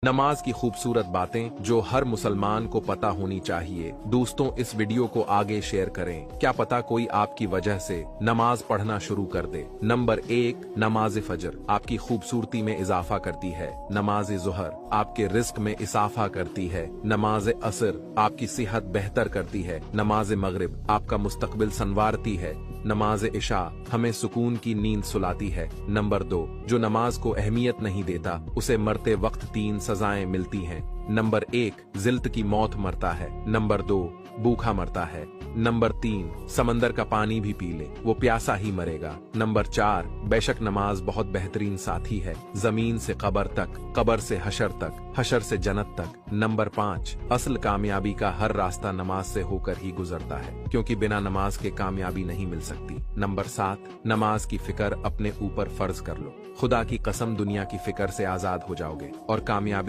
नमाज की खूबसूरत बातें जो हर मुसलमान को पता होनी चाहिए। दोस्तों, इस वीडियो को आगे शेयर करें, क्या पता कोई आपकी वजह से नमाज पढ़ना शुरू कर दे। नंबर 1, नमाज फजर आपकी खूबसूरती में इजाफा करती है। नमाज जुहर आपके रिस्क में इजाफा करती है। नमाज असर आपकी सेहत बेहतर करती है। नमाज मगरिब आपका मुस्तकबिल संवारती है। नमाज इशा हमें सुकून की नींद सुलाती है। नंबर 2, जो नमाज को अहमियत नहीं देता उसे मरते वक्त 3 सजाएं मिलती हैं। नंबर 1, जिल्त की मौत मरता है। नंबर 2, भूखा मरता है। नंबर 3, समंदर का पानी भी पी ले वो प्यासा ही मरेगा। नंबर 4, बेशक नमाज बहुत बेहतरीन साथी है, जमीन से कब्र तक, कब्र से हशर तक, हशर से जन्नत तक। नंबर 5, असल कामयाबी का हर रास्ता नमाज से होकर ही गुजरता है, क्योंकि बिना नमाज के कामयाबी नहीं मिल सकती। नंबर 7, नमाज की फिक्र अपने ऊपर फर्ज कर लो, खुदा की कसम दुनिया की फिक्र से आजाद हो जाओगे और कामयाबी